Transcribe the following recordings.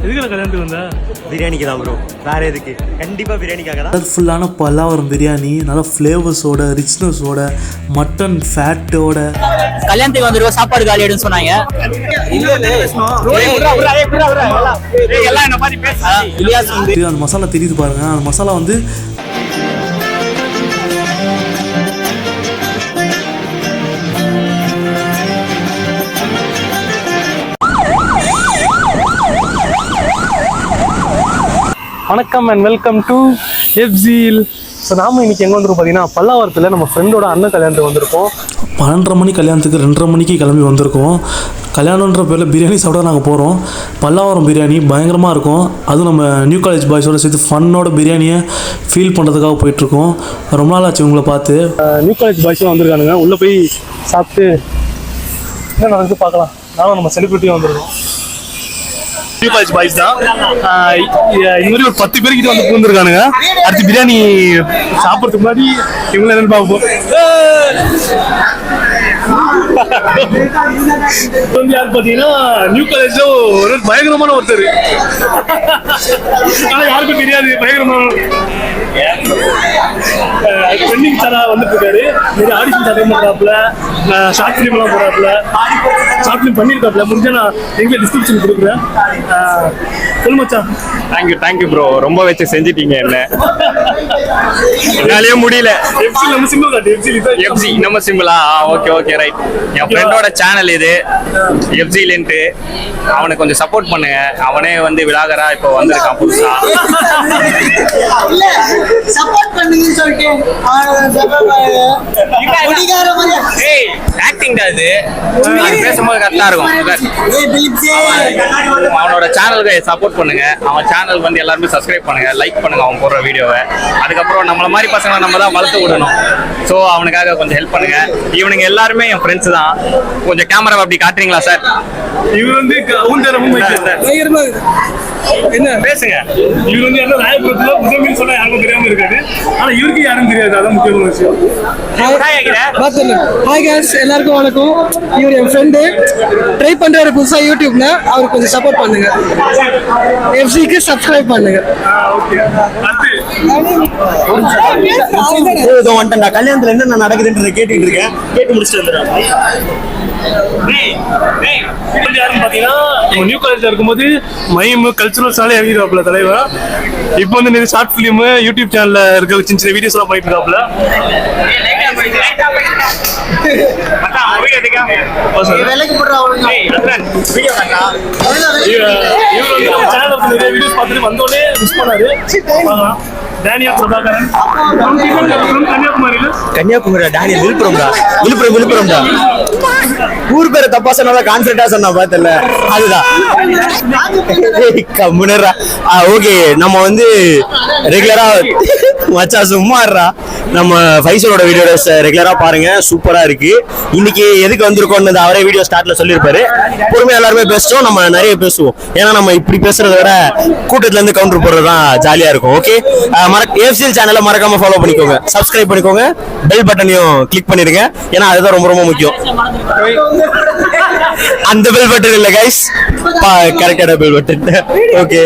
எதுக்கு கல்யாணத்துக்கு வந்தா? பிரியாணிக்கு தான் ப்ரோ, வேற எதுக்கு? கண்டிப்பா பிரியாணிக்காக தான். கலர்ஃபுல்லான பல்லாவரம் பிரியாணி, நல்ல ஃப்ளேவர்ஸோட, ரிச்னஸோட, மட்டன் ஃபேட்டோட. கல்யாணத்துக்கு வந்துருவோம், சாப்பாடு காலி ஆயிடுன்னு சொன்னாங்க. அந்த மசாலா தெரியுது பாருங்க, அந்த மசாலா வந்து வணக்கம் அண்ட் வெல்கம் டு எஃப்ஜில். ஸோ நாம இன்னைக்கு எங்கே வந்துருக்கோம் பார்த்தீங்கன்னா, பல்லாவரத்தில் நம்ம ஃப்ரெண்டோட அண்ணன் கல்யாணத்துக்கு வந்திருக்கோம். 12:30 மணி கல்யாணத்துக்கு 2:30 மணிக்கு கிளம்பி வந்திருக்கோம். கல்யாணன்ற பேரில் பிரியாணி சாப்பிட நாங்கள் போகிறோம். பல்லாவரம் பிரியாணி பயங்கரமாக இருக்கும். அதுவும் நம்ம நியூ காலேஜ் பாய்ஸோடு சேர்த்து ஃபன்னோட பிரியாணியை ஃபீல் பண்ணுறதுக்காக போயிட்டுருக்கோம். ரொம்ப நாள் ஆச்சு உங்களை பார்த்து. நியூ காலேஜ் பாய்ஸும் வந்திருக்கானுங்க. உள்ளே போய் சாப்பிட்டு என்ன நடக்குது பார்க்கலாம். நானும் நம்ம செலிபிரிட்டியும் வந்திருக்கோம். நியூ காலேஜ் பாய்ஸ் தான். இந்த மாதிரி ஒரு 10 பேர்கிட்ட வந்து பூந்துருக்கானுங்க. அடுத்து பிரியாணி சாப்பிட்றதுக்கு முன்னாடி இவங்களை என்னன்னு பார்ப்போம். வந்து யார் பார்த்தீங்கன்னா, நியூ காலேஜ்ல ஒரு பயங்கரமான ஒருத்தர். ஆனா யாருக்கும் தெரியாது பயங்கரமான ட்ரெண்டிங் ஸ்டாரா வந்துட்டு இருக்காரு. நிறைய ஆடிஷன் அட்டெண்ட் பண்றாப்புல, ஷார்ட் ஃபிலிம் எல்லாம் போறாப்புல, ஷார்ட் ஃபிலிம் பண்ணிருக்காப்புல. முடிஞ்சா நான் எங்க டிஸ்கிரிப்ஷன் கொடுக்குறேன். சொல்லு மச்சான். தேங்க்யூ ப்ரோ, ரொம்ப வச்சு செஞ்சிட்டீங்க என்ன. என்னாலேயே முடியல. எஃப்சி நம்ம சிம்பிள் காட்டு. எஃப்சி நம்ம சிம்பிளா? Okay right. என் ஃப்ரெண்டோட சேனல் இது எஃப்சிலன்ட்டு. அவனுக்கு கொஞ்சம் சப்போர்ட் பண்ணுங்க. அவனே வந்து விலாகரா இப்போ வந்திருக்கான் புதுசா. சப்போர்ட் பண்ணுங்கன்னு சொல்லிட்டு ஆக்டிங் தான் இது. பேசும்போது கரெக்டா இருக்கும். அவனோட சேனலுக்கு சப்போர்ட் பண்ணுங்க. அவன் சேனல் வந்து எல்லாருமே சப்ஸ்கிரைப் பண்ணுங்க, லைக் பண்ணுங்க அவன் போடுற வீடியோவை. அதுக்கப்புறம் நம்மள மாதிரி பசங்களை நம்ம தான் வளர்த்து விடணும். ஸோ அவனுக்காக கொஞ்சம் ஹெல்ப் பண்ணுங்க. இவனுங்க எல்லாருமே என் ஃப்ரெண்ட்ஸ் தான். கொஞ்சம் கேமரா அப்படி காட்டுறீங்களா சார்? இவர் வந்து என்ன பேசுங்க. இவர் வந்து என்ன ராயபுரத்துல முதல் சொன்னா யாருக்கும் தெரியாம இருக்காது. ஆனா இவருக்கு யாரும் தெரியாது. அதான் முக்கியமான விஷயம். ஹாய் गाइस, எல்லாருக்கும் வணக்கம். இவர் என் ஃப்ரெண்டு, ட்ரை பண்றாரு புதுசா யூடியூப்ல. அவருக்கு கொஞ்சம் சப்போர்ட் பண்ணுங்க. எஃப்சிக்கு சப்ஸ்கிரைப் பண்ணுங்க. கல்யாணத்துல என்ன நடக்குதுன்றத கேட்டுட்டு இருக்கேன். கேட்டு முடிச்சுட்டு வந்துடுறேன். நியூ காலேஜ்ல இருக்கும்போது மைம் கல்ச்சுரல்ஸாலே இறங்கிடுவாப்ல தலைவர். இப்போ வந்து நிறைய ஷார்ட் பிலிம் யூடியூப் சேனல்ல இருக்க சின்ன சின்ன வீடியோஸ் எல்லாம் பண்ணிட்டு இருக்காப்ல. நிறைய வீடியோஸ் பார்த்துட்டு வந்தோடனே மிஸ் பண்ணாரு. டேனியல் பிரபாகரன் கன்னியாகுமரி. டேனியல் விழுப்புரம். ஊர் பேரை தப்பா சொன்னா கான்ஃபிடண்டா சொன்னா பார்த்தல, அதுதான். ஓகே, நம்ம வந்து ரெகுலரா மச்சா சும்மாடுறா நம்ம ஃபைசலோட வீடியோஸ் ரெகுலரா பாருங்க, சூப்பரா இருக்கு. இன்னைக்கு எதுக்கு வந்திருக்கோம்னு அவரே வீடியோ ஸ்டார்ட்ல சொல்லியிருப்பாரு. பொறுமையா எல்லாருமே பேசுவோம், நம்ம நிறைய பேசுவோம். ஏன்னா நம்ம இப்படி பேசுறத விட கூட்டத்துல இருந்து கவுண்டர் போடுறதுதான் ஜாலியா இருக்கும். ஓகே, எஃப்சிஎல் சேனலை மறக்காம ஃபாலோ பண்ணிக்கோங்க, சப்ஸ்கிரைப் பண்ணிக்கோங்க, பெல் பட்டனையும் கிளிக் பண்ணிருங்க. ஏன்னா அதுதான் ரொம்ப ரொம்ப முக்கியம். அந்த பெல் பட்டன் இல்ல கைஸ், கரெக்டான பெல் பட்டன். ஓகே,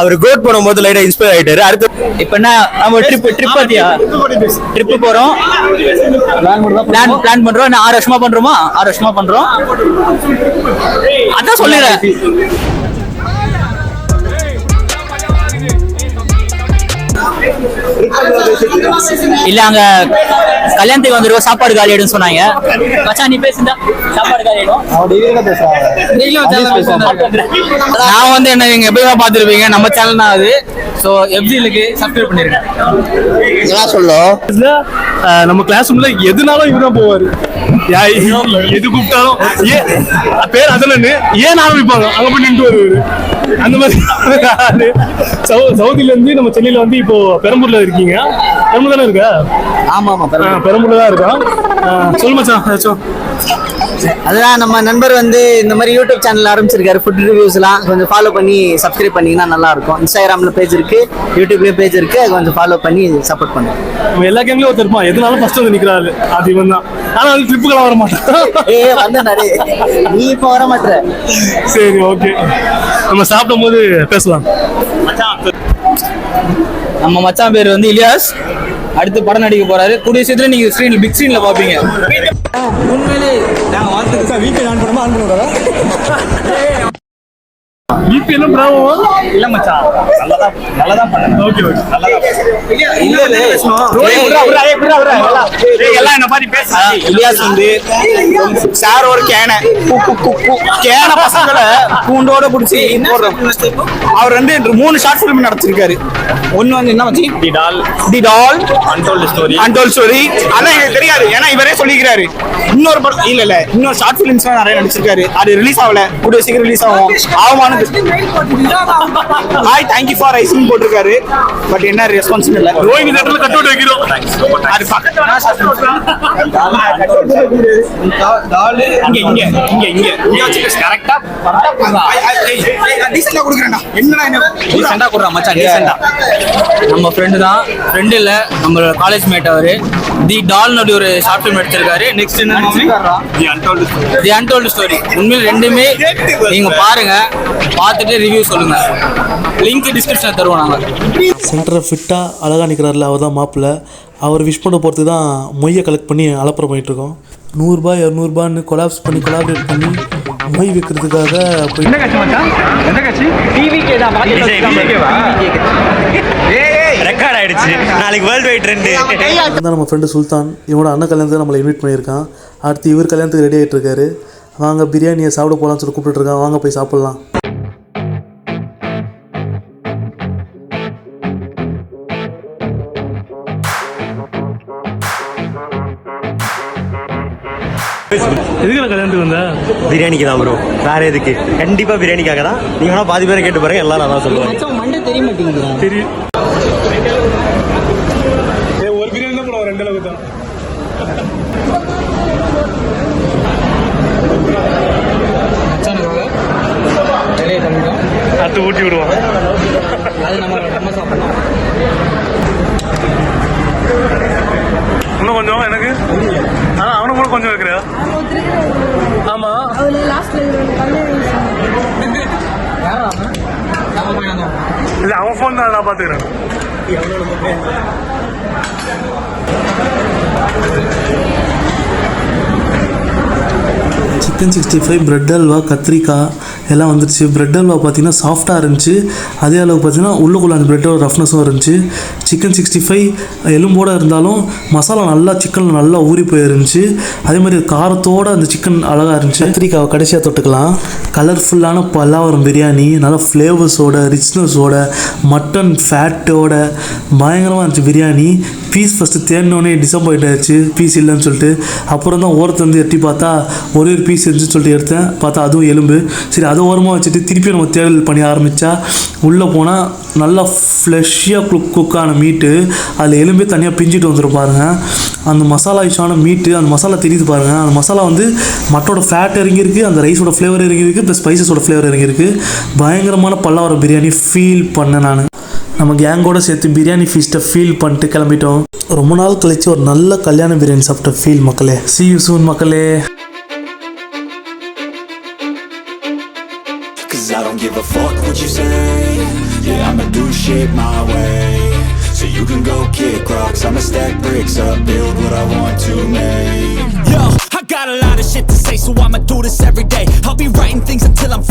அவர் கோட் பண்ணும்போது லைட்டா இன்ஸ்பயர் ஆயிட்டாரு. அடுத்து இப்ப என்ன நம்ம ட்ரிப் போறோம், பிளான் பண்றோம். 6 வருஷமா பண்றோமா? 6 வருஷமா பண்றோம். அதான் சொல்லிடுறேன். இல்ல, அங்க கல்யாணத்துக்கு வந்துருவோம், சாப்பாடு காலி ஆயிடுன்னு சொன்னாங்க. மச்சான் நீ பேசுடா. சாப்பாடு காலி ஆயிடும். நான் வந்து என்ன நீங்க எப்பயுமே பாத்துருப்பீங்க, நம்ம சேனல் தான் அது. சோ எஃப்ஜிலுக்கு சப்ஸ்கிரைப் பண்ணிருக்கேன். இதெல்லாம் சொல்லும். நம்ம கிளாஸ் ரூம்ல எதுனாலும் இவர்தான் போவாரு. எது கூப்பிட்டாலும் பேர் அதனு ஏன் ஆரம்பிப்பாங்க, அங்க போய் நின்று வருவாரு. அந்த மாதிரி சவுதியில இருந்து நம்ம சென்னையில வந்து இப்போ பெரம்பூர்ல இருக்கீங்க. பெரம்பூர் தானே இருக்கா? ஆமா, பெரம்பூர்ல தான் இருக்கோம். சொல்லு மச்சான் ஏதாச்சும். அதுதான் நம்ம நண்பர் வந்து இந்த மாதிரி யூடியூப் சேனல் ஆரம்பிச்சிருக்காரு, ஃபுட் ரிவ்யூஸ்லாம் கொஞ்சம் ஃபாலோ பண்ணி சப்ஸ்கிரைப் பண்ணீங்கன்னா நல்லா இருக்கும். இன்ஸ்டாகிராமில் பேஜ் இருக்கு, யூடியூப்லேயும் பேஜ் இருக்கு, அது கொஞ்சம் ஃபாலோ பண்ணி சப்போர்ட் பண்ணுங்க. நம்ம எல்லா கேம்லயும் ஒருத்தர் இருப்பான், எதுனாலும் ஃபர்ஸ்ட் வந்து நிக்கிறாரு, அது இவன் தான். ஆனா அது ட்ரிப்புக்கெல்லாம் வர மாட்டான். வந்தாரு, நீ இப்போ வர மாட்டேற. சரி ஓகே, நம்ம சாப்பிடும் போது பேசலாம். நம்ம மச்சான் பேர் வந்து இலியாஸ், அடுத்து படம் நடிக்க போறாரு. கூடிய சீக்கிரத்துல நீங்க ஸ்கிரீன்ல பிக் ஸ்கிரீன்ல பாப்பீங்க. உண்மையிலே நாங்க வாழ்த்துக்கு வீக்கெண்ட் ஆன் பண்ணுமா ஆன் பண்ணுறோம். இப்போ என்ன ப்ராப்ளம்? இல்ல மச்சான், நல்லதா பண்ணு. ஓகே ஓகே, நல்லதா எல்லாம் என்ன மாதிரி பேச. இலியாஸ் வந்து சார் ஒரு கேனை பசங்களை கூண்டோட பிடிச்சி அவர் வந்து 3 ஷார்ட் ஃபிலிம் நடத்திருக்காரு. ஒன்னு வந்து என்ன வச்சு தி டால் அன்டோல்ட் ஸ்டோரி. அதான் எனக்கு தெரியாது, ஏன்னா இவரே சொல்லிக்கிறாரு. இன்னொரு படம் இல்ல இன்னொரு ஷார்ட் ஃபிலிம்ஸ் நிறைய நடிச்சிருக்காரு, அது ரிலீஸ் ஆகல, கூடிய சீக்கிரம் ரிலீஸ் ஆகும். ஆவமான ஹாய் தேங்க்யூ ஃபார் ஐசிங் போட்டிருக்காரு, பட் என்ன ரெஸ்பான்ஸ் இல்ல. ரோஹிங் தேட்டர்ல கட் அவுட் வைக்கிறோம். அது பக்கத்துல இங்க கரெக்டா டீசெண்டா கொடுக்குறேன்டா. என்னடா என்ன ரீசெண்டா கொடுறான் மச்சான், ரீசெண்டா. நம்ம ஃப்ரெண்டு தான், ஃப்ரெண்டு இல்ல நம்ம காலேஜ் மேட். அவரு தி டால் நடி ஒரு ஷார்ட் ஃபிலிம் எடுத்திருக்காரு. நெக்ஸ்ட் என்ன தி அன்டோல்டு ஸ்டோரி. உண்மையில ரெண்டுமே நீங்க பாருங்க, பார்த்துட்டு ரிவ்யூ சொல்லுங்க. லிங்க் டிஸ்கிரிப்ஷன்ல தருவோம் நாங்க. சென்டரை ஃபிட்டாக அழகாக நிற்கிறாருல, அவர் தான் மாப்பிள்ளை. அவர் விஷ் பண்ண போகிறதுக்கு தான் மொய்யை கலெக்ட் பண்ணி அலப்பறம் பண்ணிகிட்ருக்கோம். 100 200 கொலாப்ரேட் பண்ணி மொய் வைக்கிறதுக்காக போய் ரெக்கார்ட் ஆயிடுச்சு, நாளைக்கு வேர்ல்டு வைட் ட்ரெண்டு. தான் நம்ம ஃப்ரெண்டு சுல்தான், இவனோட அண்ணன் கல்யாணத்துக்கு நம்மளை இன்வைட் பண்ணியிருக்கான். அடுத்து இவர் கல்யாணத்துக்கு ரெடி ஆகிட்டு இருக்காரு. வாங்க பிரியாணியை சாப்பிட போகலான்னு சொல்லி கூப்பிட்டுருக்காங்க, வாங்க போய் சாப்பிட்லாம். எதுக்கு நான் கல்யாணத்துக்கு வந்தேன்? பிரியாணிக்கு தான் ப்ரோ, வேற எதுக்கு? கண்டிப்பா பிரியாணிக்காக தான். நீங்க வேணா பாதி பேரை கேட்டு பாருங்க, எல்லாம் நல்லா சொல்லுவாங்க. மண்டை தெரிய மாட்டேங்குது. தெரியும், ஒரு பிரியாணி தான் போடுவோம், 2 அளவுக்கு தான். அடுத்து ஊட்டி விடுவோம். இன்னும் கொஞ்சம் எனக்கு, ஆனால் அவனை கூட கொஞ்சம் வைக்கிறியா? ஆமா, இல்லை அவன் ஃபோன் தான், நான் பார்த்துக்கிறேன். சிக்கன் 65, பிரெட் அல்வா, கத்திரிக்காய் எல்லாம் வந்துருச்சு. பிரெட் அல்வா பார்த்தீங்கன்னா சாஃப்டாக இருந்துச்சு, அதே அளவுக்கு பார்த்தீங்கன்னா உள்ளுக்குள்ள அந்த பிரெட்டோட ரஃப்னஸும் இருந்துச்சு. சிக்கன் 65 எலும்போடு இருந்தாலும் மசாலா நல்லா சிக்கனில் நல்லா ஊறி போயிருந்துச்சு. அதே மாதிரி காரத்தோடு அந்த சிக்கன் அழகாக இருந்துச்சு. கத்திரிக்காவை கடைசியாக தொட்டுக்கலாம். கலர்ஃபுல்லான பல்லாவரம் பிரியாணி, நல்லா ஃப்ளேவர்ஸோட ரிச்னஸோட மட்டன் ஃபேட்டோட பயங்கரமாக இருந்துச்சு பிரியாணி. பீஸ் ஃபஸ்ட்டு தேடினோடனே டிசப்பாயிண்ட் ஆயிடுச்சு, பீஸ் இல்லைன்னு சொல்லிட்டு. அப்புறம் தான் ஓரத்தை வந்து எட்டி பார்த்தா ஒரே ஒரு பீஸ் இருந்துச்சுன்னு சொல்லிட்டு எடுத்தேன், பார்த்தா அதுவும் எலும்பு. சரி, அதை ஓரமாக வச்சுட்டு திருப்பி நம்ம தேடல் பண்ணி ஆரம்பித்தா உள்ளே போனால் நல்லா ஃப்ளெஷ்ஷாக குக்கான மீட்டு, அதில் எலும்பே தனியாக பிஞ்சிட்டு வந்துடும் பாருங்கள். அந்த மசாலா யூஸான மீட்டு, அந்த மசாலா தெரியுது பாருங்கள். அந்த மசாலா வந்து மட்டோட ஃபேட் இறங்கியிருக்கு, அந்த ரைஸோட ஃப்ளேவர் இறங்கியிருக்கு, ப்ளஸ் ஸ்பைசஸோட ஃப்ளேவர் இறங்கியிருக்கு. பயங்கரமான பல்லாவரம் பிரியாணி ஃபீல் பண்ணேன் நான். நம்ம கேங்கோட சேர்த்து பிரியாணி ஃபீஸ்ட்டை ஃபீல் பண்ணிட்டு கிளம்பிட்டோம். ரொம்ப நாள் கழிச்சு ஒரு நல்ல கல்யாண பிரியாணி சாப்பிட்ட ஃபீல் மக்களே. See you soon மக்களே. Cause I don't give a fuck what you say. Yeah, I'ma do shit my way. So you can go kick rocks, I'ma stack bricks up, build what I want to make. Yo, I got a lot of shit to say, so I'ma do this every day. I'll be writing things until I'm